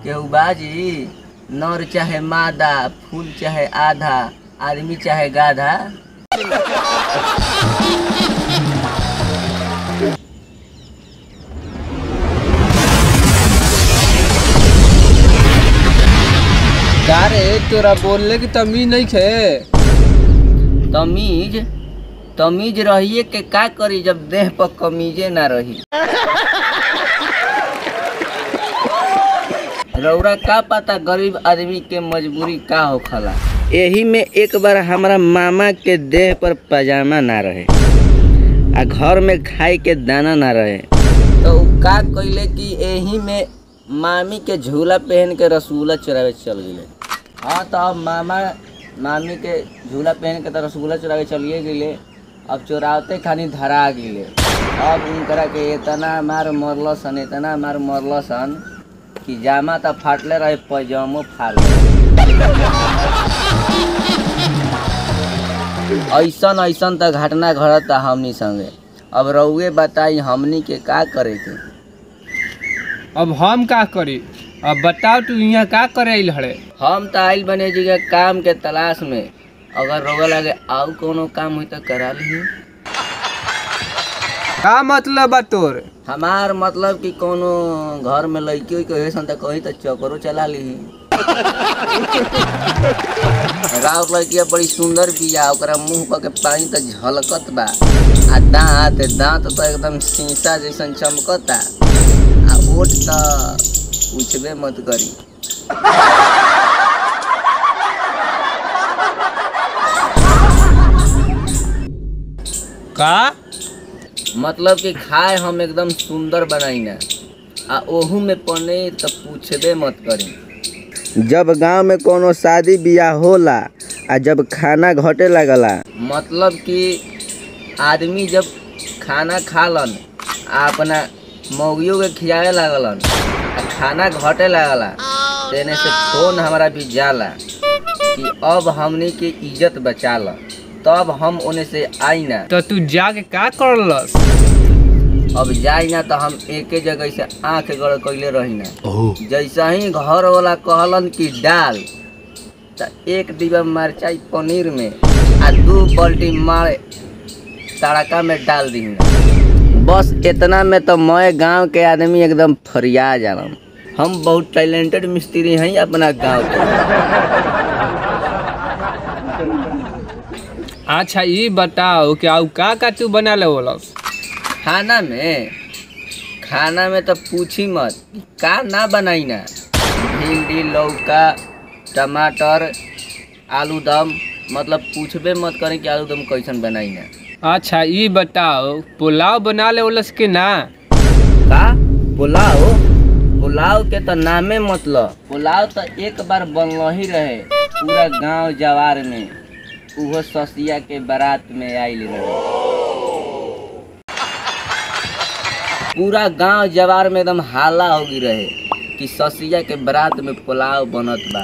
केहू बाजी नर चाहे मादा, फूल चाहे आधा, आदमी चाहे गाधा। रे तोरा बोलने की तमीज नहीं खे। तमीज रहिए के का करी जब देह पर कमीजे ना रही। रौरा का पता गरीब आदमी के मजबूरी का होखला। यही में एक बार हमारा मामा के देह पर पजामा ना रहे आ घर में खाए के दाना ना रहे, तो का कइले कि यही में मामी के झूला पहन के रसगुल्ला चुरावे चल गए। हाँ तो अब मामा मामी के झूला पहन के तो रसगुल्ला चुरावे चलिए गए। अब चोरावते खानी धरा गए। अब उनकरा के इतना मार मरल सन कि जामा तो फाटले रहे, पैजामो फाड़ ऐसन तो घटना घटता हमनी संगे। अब रउए बताई हमनी के का करे के। अब हम का करी? अब बताओ तू यहाँ का करे आइल हड़े? हम तो आइल बने जी काम के तलाश में। अगर रोगा लगे आउ कोनो काम हुई तो करा ली। का मतलब बा तोर? हमार मतलब कि कोनो घर में लड़की हुई कहे सन तो कही तो चक्करो चला ली। राउत लड़किया बड़ी सुंदर बिया, ओकरा मुंह पर के पानी तो झलकत बा आ दांत तो एकदम शीशा जैसन चमकता आ ओठ तो पूछबे मत करी। का मतलब कि खाए हम एकदम सुंदर बनाई ना आ ओहू में पनीर तो पूछबे मत करी। जब गांव में कोनो शादी बियाह होला आ जब खाना घटे लगला, मतलब कि आदमी जब खाना खालन आ अपना मौगियों के खियावे लागलन आ खाना घटे लागला, तेने से फोन हमारा भी जाला कि अब हमनी के इज्जत बचा ल। तब हम ओने से आई ना। तो तू जाके का करलस? अब जाई ना तो हम एके जगह से आँख गड़ कैले रही ना। जैसा ही घर वाला कहलन कि डाल, तो एक डिब्बा मिर्चाई पनीर में आ 2 बाल्टी मार तड़का में डाल दी ना। बस इतना में तो मैं गांव के आदमी एकदम फरिया जानम। हम बहुत टैलेंटेड मिस्त्री हैं अपना गांव के। अच्छा ये बताओ कि आउ का तू बना ले बोलस? खाना में तो पूछी मत का ना बनाई ना। भिंडी, लौका, टमाटर, आलू दम, मतलब पूछबे मत करें कि आलू दम कैसन बनाई ना। अच्छा ये बताओ पुलाव बना ले बोलस कि ना? का पुलाव के तो नामे मतलब। पुलाव तो एक बार बनल ही रहे पूरा गांव जवार में, उहो ससिया के बारात में आइल रहे। पूरा गांव जवार में एकदम हाला हो गई रहे कि ससिया के बारात में पुलाव बनत बा।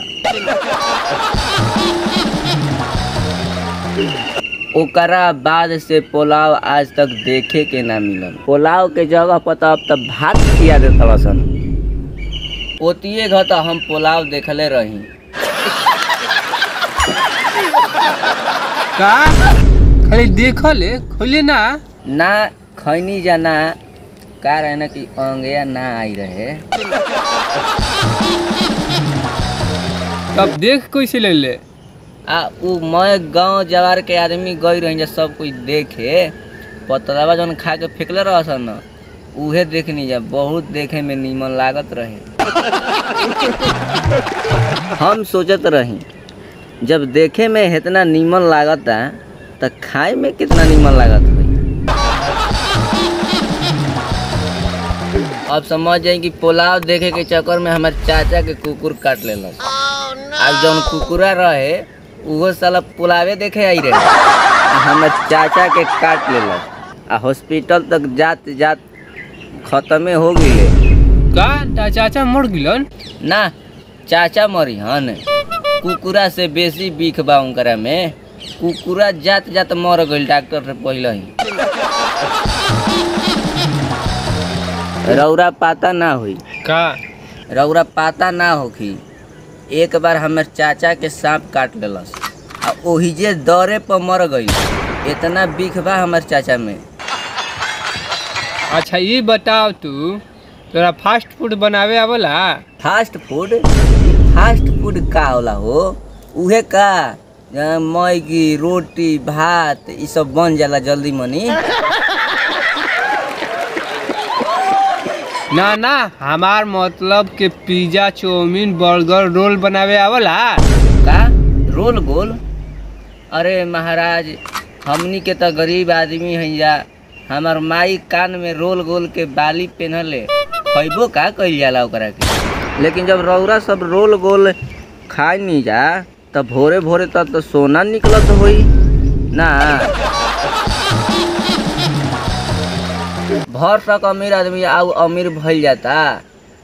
ओकरा बाद से पुलाव आज तक देखे के ना मिलल। पुलाव के जगह पर तो अब तक भात खिया देता सन। ओतिए घर तो हम पुलाव देखले रही। का खाली देखले खोले ना खैनी जाना का रहे ना कि अंगया ना आई रहे। तब देख कैसे ले ले? मैं गांव जवार के आदमी गई रही सब कुछ देखे। पतलावा जौन खा के फेंकले रह सन उहे देखनी जा, बहुत देखे में नीमन लागत रहे। हम सोचत रही जब देखे में इतना नीमन लागता तो खाए में कितना नीमन लागत हुई। अब समझ जाए कि पुलाव देखे के चक्कर में हमारे चाचा के कुकुर काट लेलस। अब जौन कुकुरा रहे उहो साला पुलावे देखे आई रहे, हमारे चाचा के काट लेलस आ हॉस्पिटल तक जात जात खत्मे हो गई। का चाचा मर गिलन? ना चाचा मरी हन, कुकुरा से बेसी बीख बा उनकरा में। कुकुरा जात जात मर गई डॉक्टर से पहले ही। रौरा पता ना हुई का? रउरा पता ना होखी, एक बार हमर चाचा के सांप काट लेलस आ ओहिजे दौरे पर मर गई। इतना बिख बा हमर चाचा में। अच्छा ये बताओ तू, तोरा फास्ट फूड बनावे आवला? Fast food? फास्ट फूड का होला हो? उहे का मैगी, रोटी, भात ई सब बन जाला जल्दी मनी। ना ना, हमार मतलब के पिज्जा, चाउमीन, बर्गर, रोल बनावे आवला? का रोल गोल? अरे महाराज, हमनी के तो गरीब आदमी हैं जा। हमार माई कान में रोल गोल के बाली पहनले, खैबो का कइल जाला ओकरा के। लेकिन जब रौरा सब रोल गोल खाई नहीं जा तब भोरे भोरे तक तो सोना निकलत होई ना। भर तक अमीर आदमी आउ अमीर भइल जाता।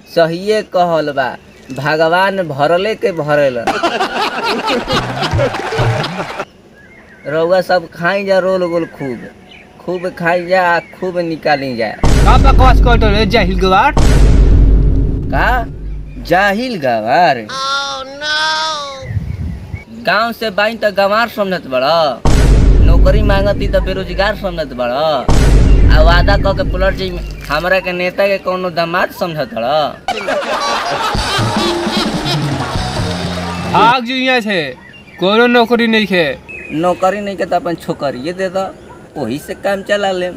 सहिए कहल बा, भगवान भरले के भरेला। रउआ सब खाई जा रोल गोल, खूब खूब खाई जा, खूब निकाली जा। का बकवास करतो रे जाहिल गवार? का जाहिल गवार? गांव से बाई तो गंवार समझत बड़ा, नौकरी मांगती तो बेरोजगार समझत बड़ा, आ वादा क के पुलट जी हमरा के नेता के कोनो दामाद समझत बड़ा। भाग जो यहाँ से, कोनो नौकरी नहीं खे। नौकरी नहीं के तो अपन छोकरिए दे दो, वही से काम चला ले।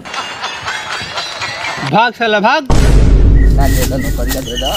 भाग साला भाग। ना दे दो, नौकरी दे दो।